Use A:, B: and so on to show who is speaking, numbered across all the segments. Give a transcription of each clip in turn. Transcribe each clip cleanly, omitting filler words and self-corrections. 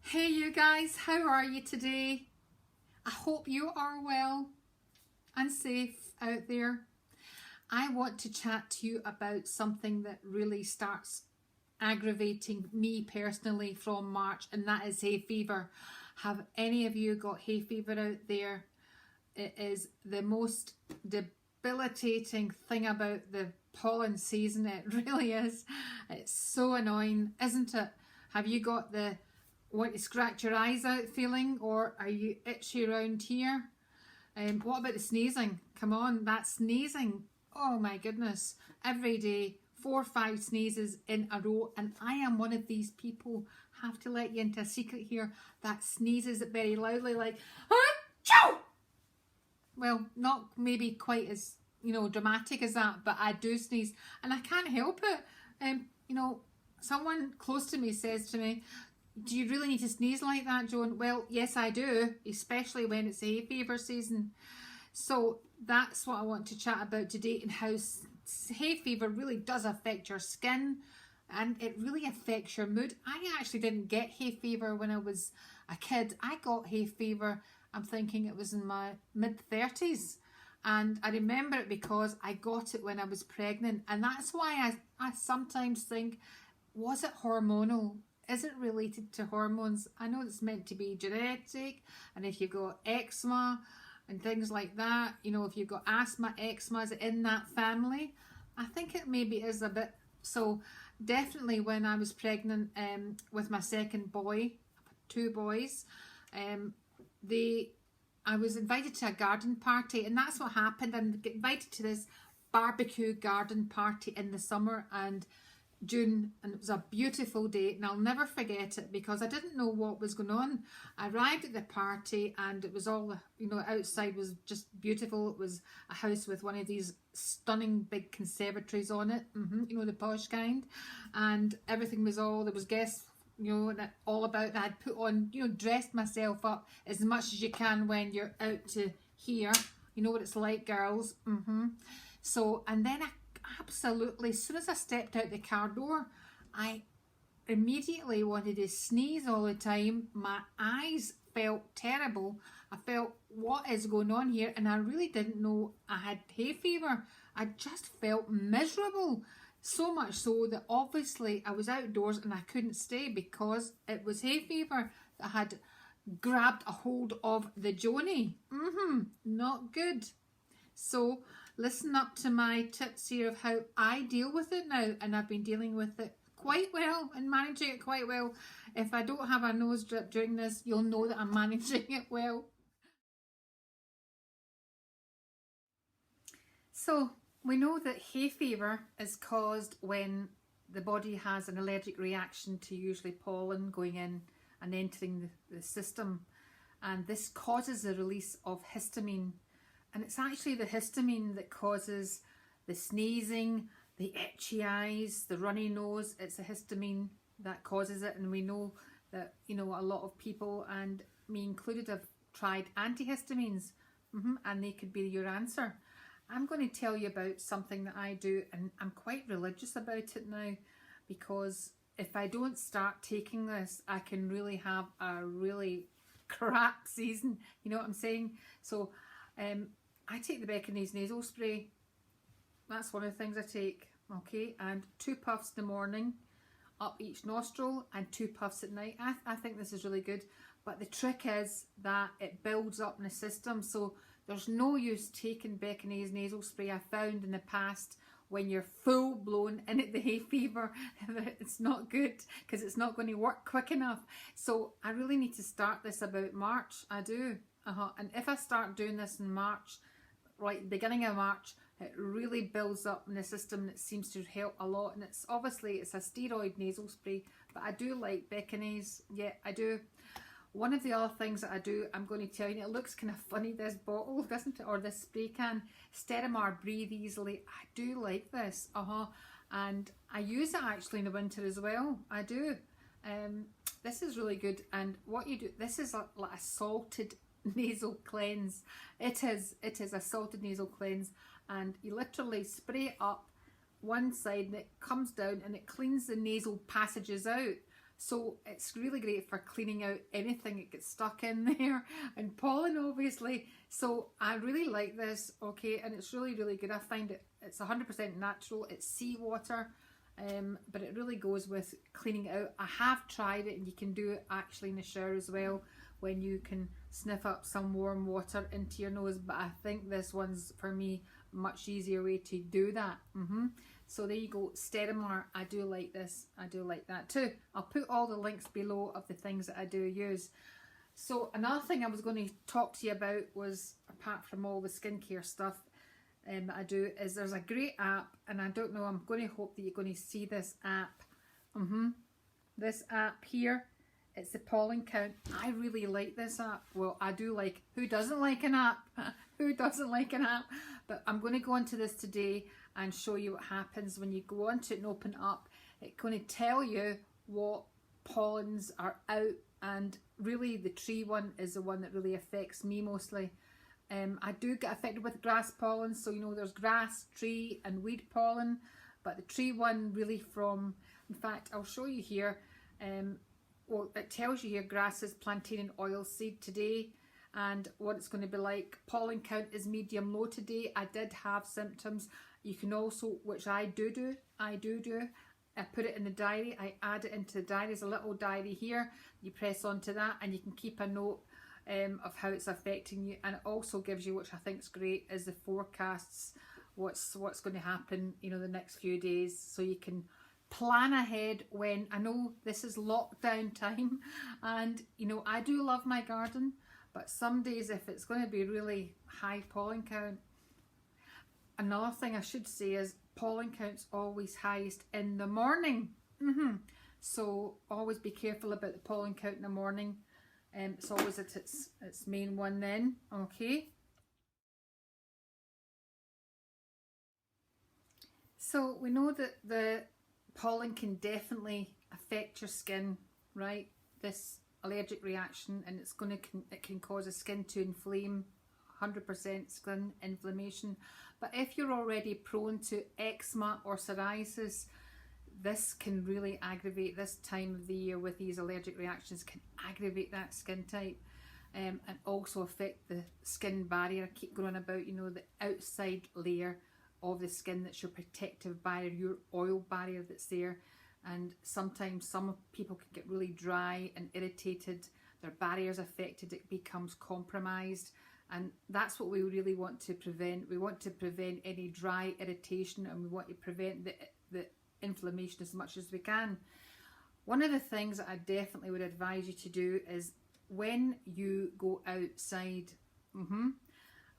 A: Hey you guys, how are you today? I hope you are well and safe out there. I want to chat to you about something that really starts aggravating me personally from March, and that is hay fever. Have any of you got hay fever out there? It is the most debilitating thing about the pollen season. It really is. It's so annoying, isn't it? Have you got the want to scratch your eyes out feeling, or are you itchy around here? What about the sneezing? Come on, that sneezing. Oh my goodness. Every day, 4 or 5 sneezes in a row, and I am one of these people. Have to let you into a secret here that sneezes very loudly, like achoo! Well, not maybe quite as dramatic as that, but I do sneeze and I can't help it. Someone close to me says to me, "Do you really need to sneeze like that, Joan?" Well, yes, I do, especially when it's hay fever season. So that's what I want to chat about today, and how hay fever really does affect your skin, and it really affects your mood. I actually didn't get hay fever when I was a kid. I got hay fever, I'm thinking it was in my mid-30s. And I remember it because I got it when I was pregnant. And that's why I sometimes think, was it hormonal? Is it related to hormones? I know it's meant to be genetic, and if you've got eczema and things like that, if you've got asthma, eczema is in that family. I think it maybe is a bit. So definitely when I was pregnant with my second boy, 2 boys, I was invited to a garden party, and that's what happened. I'm invited to this barbecue garden party in the summer and June, and it was a beautiful day, and I'll never forget it because I didn't know what was going on. I arrived at the party and it was all, outside was just beautiful. It was a house with one of these stunning big conservatories on it, the posh kind, and everything was all, there was guests, all about that. I'd put on, dressed myself up as much as you can when you're out to here. You know what it's like, girls. So, and then I absolutely, as soon as I stepped out the car door, I immediately wanted to sneeze all the time. My eyes felt terrible. I felt, what is going on here? And I really didn't know I had hay fever. I just felt miserable. So much so that obviously I was outdoors and I couldn't stay because it was hay fever that had grabbed a hold of the Joni. Not good. So listen up to my tips here of how I deal with it now, and I've been dealing with it quite well and managing it quite well. If I don't have a nose drip during this, you'll know that I'm managing it well. So we know that hay fever is caused when the body has an allergic reaction to usually pollen going in and entering the system, and this causes the release of histamine. And it's actually the histamine that causes the sneezing, the itchy eyes, the runny nose. It's the histamine that causes it. And we know that, a lot of people, and me included, have tried antihistamines, and they could be your answer. I'm going to tell you about something that I do, and I'm quite religious about it now, because if I don't start taking this, I can really have a really crap season. You know what I'm saying? So, I take the Becca's nasal spray. That's one of the things I take, okay? And 2 puffs in the morning, up each nostril, and 2 puffs at night. I think this is really good. But the trick is that it builds up in the system. So there's no use taking Becca's nasal spray. I found in the past when you're full blown in at the hay fever, it's not good because it's not going to work quick enough. So I really need to start this about March. I do. And if I start doing this in March, like beginning of March, it really builds up in the system, and it seems to help a lot. And it's obviously a steroid nasal spray, but I do like Becca's. Yeah, I do. One of the other things that I do, I'm going to tell you, it looks kind of funny, this bottle, doesn't it, or this spray can, Sterimar Breathe Easily. I do like this, and I use it actually in the winter as well. I do. This is really good, and what you do, this is like a salted nasal cleanse. It is a salted nasal cleanse, and you literally spray it up one side and it comes down and it cleans the nasal passages out. So it's really great for cleaning out anything that gets stuck in there, and pollen obviously. So I really like this, okay, and it's really, really good. I find it's 100% natural. It's seawater, but it really goes with cleaning it out. I have tried it, and you can do it actually in the shower as well, when you can sniff up some warm water into your nose, but I think this one's, for me, a much easier way to do that. So there you go, Sterimar. I do like this. I do like that too. I'll put all the links below of the things that I do use. So another thing I was going to talk to you about was, apart from all the skincare stuff that I do, is there's a great app, and I don't know, I'm going to hope that you're going to see this app. This app here, it's the pollen count. I really like this app. Well, I do like, who doesn't like an app? Who doesn't like an app? But I'm going to go into this today and show you what happens when you go onto it and open it up. It's going to tell you what pollens are out, and really the tree one is the one that really affects me mostly. I do get affected with grass pollen, so you know there's grass, tree and weed pollen, but the tree one really from, in fact I'll show you here, well, it tells you here grasses, plantain and oilseed today, and what it's going to be like. Pollen count is medium low today. I did have symptoms. You can also, which I do, I put it in the diary. I add it into the diary. There's a little diary here. You press onto that and you can keep a note of how it's affecting you, and it also gives you, which I think is great, is the forecasts, what's going to happen, you know, the next few days, so you can plan ahead. When I know this is lockdown time, and you know I do love my garden, but some days if it's going to be really high pollen count. Another thing I should say is pollen count's always highest in the morning. So always be careful about the pollen count in the morning. It's always at its main one then, okay? So we know that the pollen can definitely affect your skin, right? This allergic reaction, and it can cause the skin to inflame, 100% skin inflammation. But if you're already prone to eczema or psoriasis, this can really aggravate this time of the year with these allergic reactions, can aggravate that skin type, and also affect the skin barrier. I keep going about, you know, the outside layer of the skin that's your protective barrier, your oil barrier that's there. And sometimes some people can get really dry and irritated, their barrier's affected, it becomes compromised, and that's what we really want to prevent. We want to prevent any dry irritation, and we want to prevent the inflammation as much as we can. One of the things that I definitely would advise you to do is when you go outside,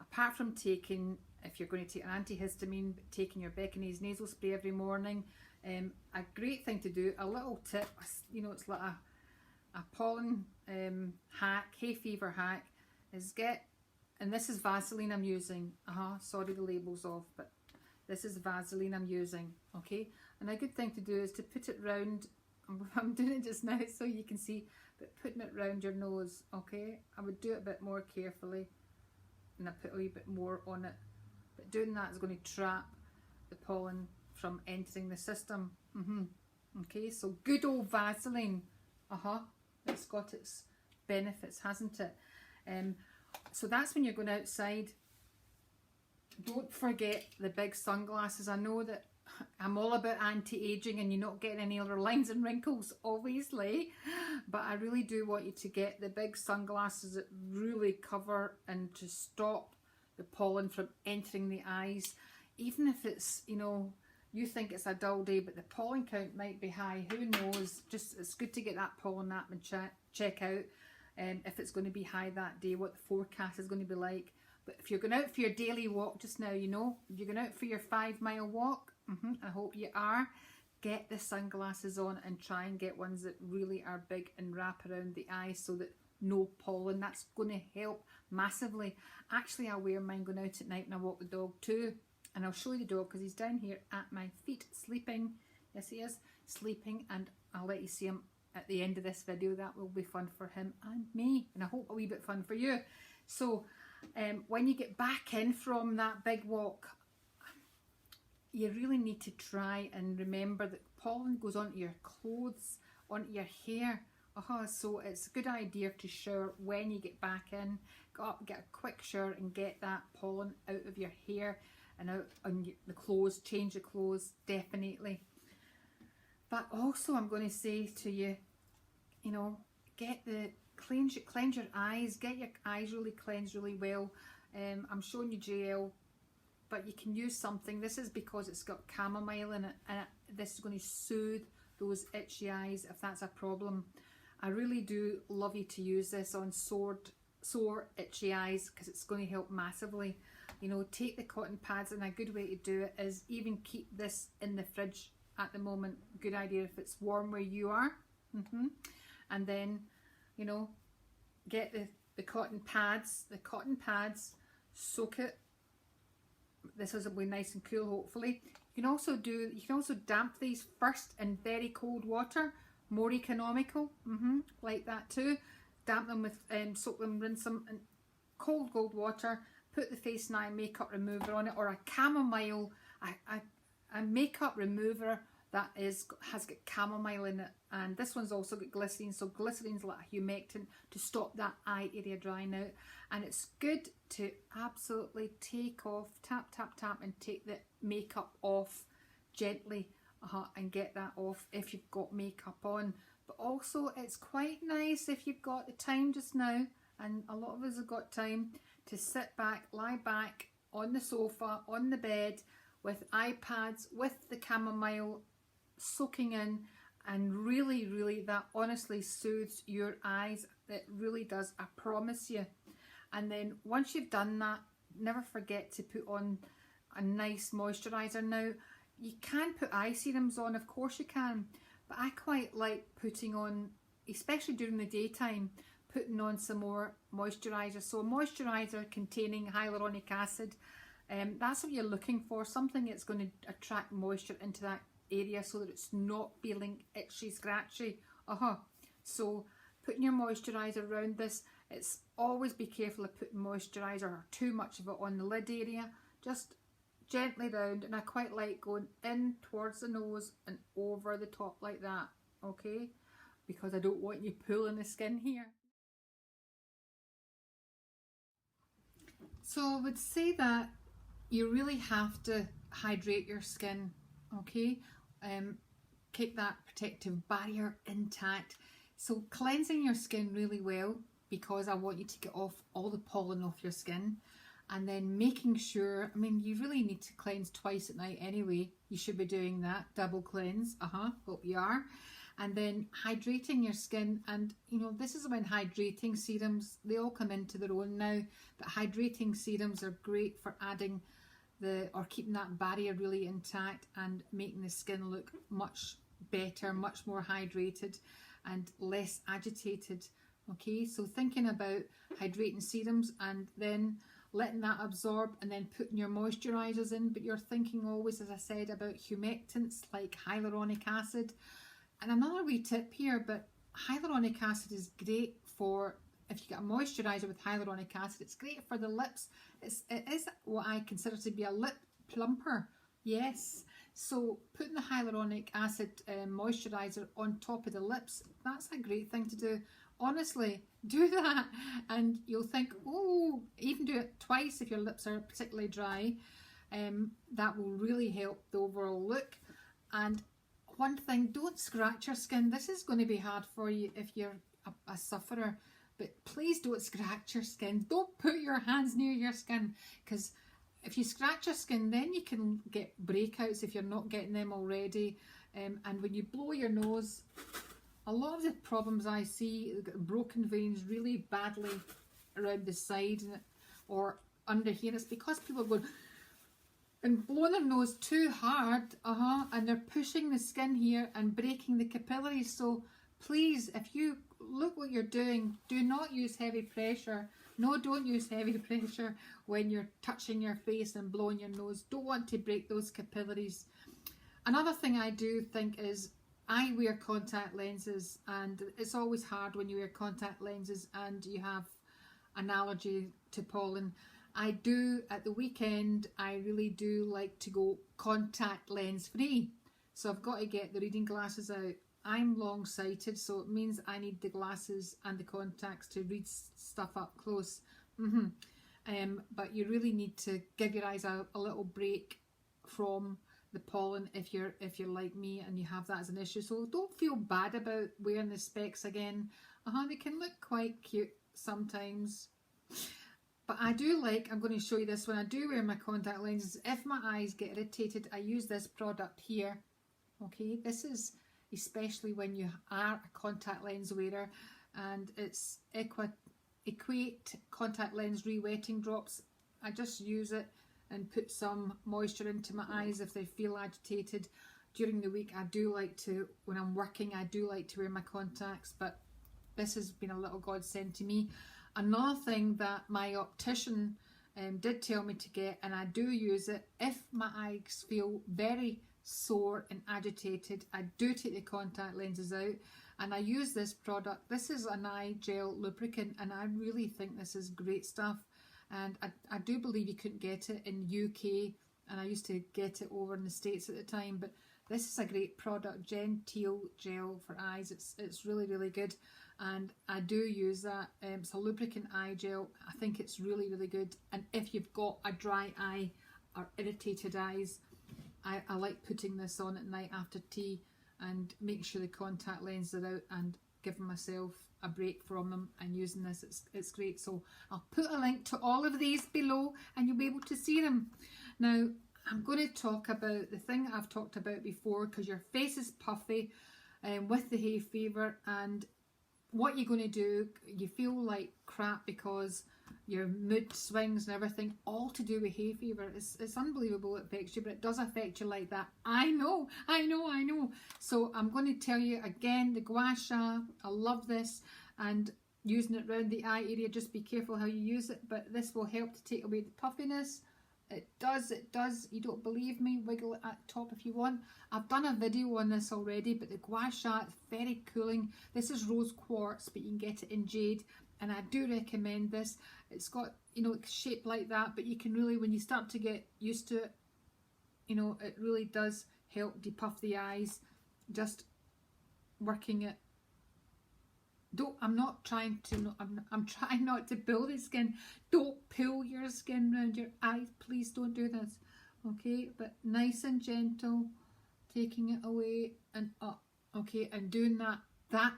A: apart from taking, if you're going to take an antihistamine, taking your Beckinese nasal spray every morning, a great thing to do, a little tip, you know, it's like a pollen hack, Hayfever hack, is get, and this is Vaseline I'm using, sorry the label's off, but this is Vaseline I'm using, okay? And a good thing to do is to put it round, I'm doing it just now so you can see, but putting it round your nose, okay? I would do it a bit more carefully, and I put a wee bit more on it, but doing that is going to trap the pollen from entering the system. Okay, so good old Vaseline, it's got its benefits, hasn't it? So that's when you're going outside. Don't forget the big sunglasses. I know that I'm all about anti-aging and you're not getting any other lines and wrinkles, obviously, but I really do want you to get the big sunglasses that really cover and to stop the pollen from entering the eyes. Even if it's, you know, you think it's a dull day, but the pollen count might be high, who knows? Just, it's good to get that pollen app and check out if it's going to be high that day, what the forecast is going to be like. But if you're going out for your daily walk just now, you know, if you're going out for your 5-mile walk, I hope you are, get the sunglasses on and try and get ones that really are big and wrap around the eyes so that no pollen. That's going to help massively. Actually, I wear mine going out at night and I walk the dog too. And I'll show you the dog because he's down here at my feet sleeping. Yes, he is sleeping, and I'll let you see him at the end of this video. That will be fun for him and me, and I hope a wee bit fun for you. So when you get back in from that big walk, you really need to try and remember that pollen goes onto your clothes, onto your hair. So it's a good idea to shower when you get back in. Go up, get a quick shower and get that pollen out of your hair and out on the clothes. Change the clothes, definitely. But also I'm going to say to you, you know, cleanse your eyes, get your eyes really cleansed really well. I'm showing you gel, but you can use something. This is because it's got chamomile in it, and this is going to soothe those itchy eyes if that's a problem. I really do love you to use this on sore itchy eyes because it's going to help massively. You know, take the cotton pads, and a good way to do it is even keep this in the fridge at the moment. Good idea if it's warm where you are. And then, you know, get the cotton pads, soak it. This will be nice and cool, hopefully. You can also damp these first in very cold water, more economical, like that too. Damp them with, soak them, rinse them in cold water, put the face and eye makeup remover on it, or a chamomile, a makeup remover that has got chamomile in it. And this one's also got glycerine, so glycerine's like a humectant to stop that eye area drying out. And it's good to absolutely take off, tap, and take the makeup off gently, and get that off if you've got makeup on. But also it's quite nice if you've got the time just now, and a lot of us have got time, to sit back, lie back on the sofa, on the bed, with iPads, with the chamomile soaking in, and really that honestly soothes your eyes. It really does, I promise you. And then once you've done that, never forget to put on a nice moisturiser. Now, you can put eye serums on, of course you can, but I quite like putting on, especially during the daytime, putting on some more moisturiser. So a moisturiser containing hyaluronic acid, that's what you're looking for, something that's going to attract moisture into that area so that it's not feeling itchy, scratchy. So putting your moisturiser around this, it's always be careful of putting moisturiser or too much of it on the lid area, just gently round. And I quite like going in towards the nose and over the top like that, okay, because I don't want you pulling the skin here. So I would say that you really have to hydrate your skin, okay? Keep that protective barrier intact. So cleansing your skin really well, because I want you to get off all the pollen off your skin. And then making sure, I mean, you really need to cleanse twice at night anyway. You should be doing that, double cleanse. Hope you are. And then hydrating your skin. And you know, this is when hydrating serums, they all come into their own now, but hydrating serums are great for adding or keeping that barrier really intact and making the skin look much better, much more hydrated and less agitated. Okay, so thinking about hydrating serums and then letting that absorb and then putting your moisturisers in, but you're thinking always, as I said, about humectants like hyaluronic acid. And another wee tip here, but hyaluronic acid is great for, if you get a moisturiser with hyaluronic acid, it's great for the lips. It is what I consider to be a lip plumper. Yes, so putting the hyaluronic acid moisturiser on top of the lips, that's a great thing to do. Honestly, do that and you'll think, oh, even do it twice if your lips are particularly dry. That will really help the overall look. And one thing, don't scratch your skin. This is going to be hard for you if you're a sufferer, but please don't scratch your skin. Don't put your hands near your skin, because if you scratch your skin, then you can get breakouts if you're not getting them already. And when you blow your nose, a lot of the problems I see, broken veins really badly around the side or under here, it's because people are going and blowing their nose too hard, and they're pushing the skin here and breaking the capillaries. So please, if you look what you're doing, do not use heavy pressure. No, don't use heavy pressure when you're touching your face and blowing your nose. Don't want to break those capillaries. Another thing I do think is, I wear contact lenses, and it's always hard when you wear contact lenses and you have an allergy to pollen. I do, at the weekend, I really do like to go contact lens free. So I've got to get the reading glasses out I'm long-sighted, so it means I need the glasses and the contacts to read stuff up close. But you really need to give your eyes a little break from the pollen if you're like me and you have that as an issue. So don't feel bad about wearing the specs again. They can look quite cute sometimes. But I do like, I'm going to show you this, when I do wear my contact lenses, if my eyes get irritated, I use this product here. Okay, this is especially when you are a contact lens wearer, and it's Equate contact lens re-wetting drops. I just use it and put some moisture into my eyes if they feel agitated. During the week, I do like to, when I'm working, I do like to wear my contacts, but this has been a little godsend to me. Another thing that my optician did tell me to get, and I do use it, if my eyes feel very sore and agitated, I do take the contact lenses out and I use this product. This is an eye gel lubricant, and I really think this is great stuff. And I do believe you couldn't get it in UK, and I used to get it over in the States at the time, but this is a great product, Genteel Gel for eyes. It's really, really good, and I do use that. It's a lubricant eye gel. I think it's really, really good. And if you've got a dry eye or irritated eyes, I like putting this on at night after tea and making sure the contact lenses are out and giving myself a break from them and using this. It's great. So I'll put a link to all of these below and you'll be able to see them. Now I'm going to talk about the thing I've talked about before, because your face is puffy with the hay fever, and what you're going to do, you feel like crap because your mood swings and everything, all to do with hay fever. It's unbelievable it affects you, but it does affect you like that. I know. So I'm going to tell you again, the Gua Sha, I love this, and using it around the eye area, just be careful how you use it, but this will help to take away the puffiness. It does. You don't believe me? Wiggle it at the top if you want. I've done a video on this already, but the Gua Sha is very cooling. This is rose quartz, but you can get it in jade, and I do recommend this. It's got, it's shaped like that, but you can really, when you start to get used to it, it really does help depuff the eyes. Just working it. I'm trying not to pull the skin. Don't pull your skin around your eyes. Please don't do this. Okay, but nice and gentle, taking it away and up. Okay, and doing that.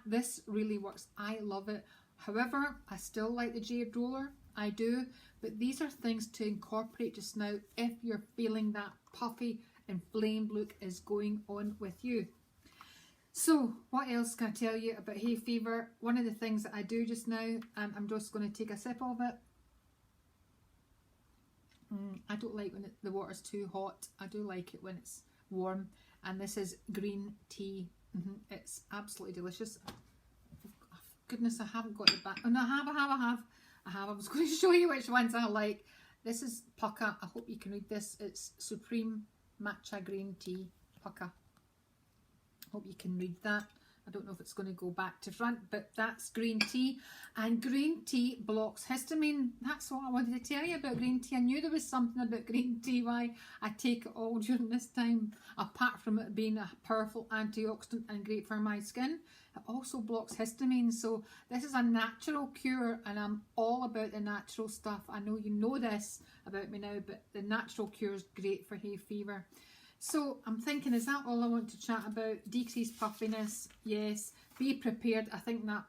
A: This really works. I love it. However, I still like the jade roller. I do, but these are things to incorporate just now if you're feeling that puffy, inflamed look is going on with you. So what else can I tell you about hay fever? One of the things that I do just now, I'm just going to take a sip of it. I don't like when the water's too hot. I do like it when it's warm. And this is green tea. It's absolutely delicious. Oh, goodness, I haven't got the back. Oh no, I have. I was going to show you which ones I like. This is Pucka. I hope you can read this. It's Supreme Matcha Green Tea, Pucka. Hope you can read that. I don't know if it's going to go back to front, but that's green tea, and green tea blocks histamine. That's what I wanted to tell you about green tea. I knew there was something about green tea, why I take it all during this time, apart from it being a powerful antioxidant and great for my skin. It also blocks histamine, so this is a natural cure, and I'm all about the natural stuff. I know you know this about me now, but the natural cure is great for hay fever. So I'm thinking, is that all I want to chat about? Decreased puffiness, yes. Be prepared. I think that,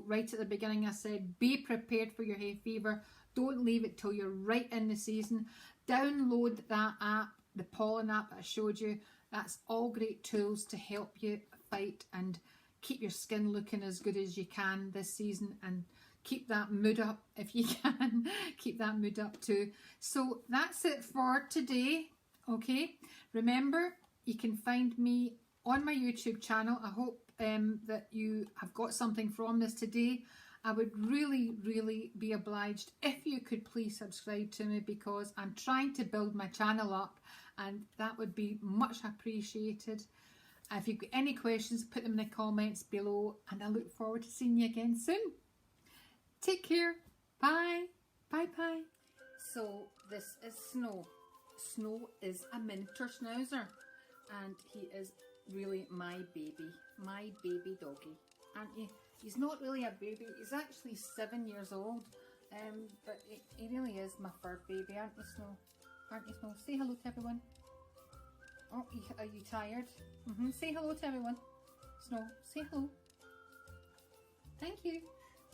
A: right at the beginning I said, be prepared for your hay fever. Don't leave it till you're right in the season. Download that app, the pollen app that I showed you. That's all great tools to help you fight and keep your skin looking as good as you can this season, and keep that mood up if you can. Keep that mood up too. So that's it for today. Okay, remember, you can find me on my YouTube channel. I hope that you have got something from this today. I would really, really be obliged if you could please subscribe to me, because I'm trying to build my channel up, and that would be much appreciated. If you've got any questions, put them in the comments below, and I look forward to seeing you again soon. Take care. Bye. Bye. So this is Snow. Snow is a miniature schnauzer, and he is really my baby doggy, aren't you? He's not really a baby, he's actually 7 years old, but he really is my fur baby, aren't you, Snow? Aren't you, Snow? Say hello to everyone. Oh, are you tired? Say hello to everyone. Snow, say hello. Thank you.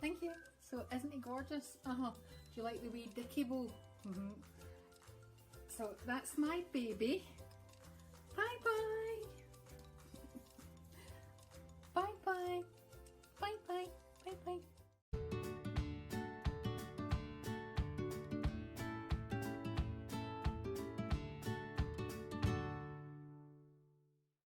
A: Thank you. So, isn't he gorgeous? Do you like the wee dicky bow? So, that's my baby. Bye-bye. Bye-bye.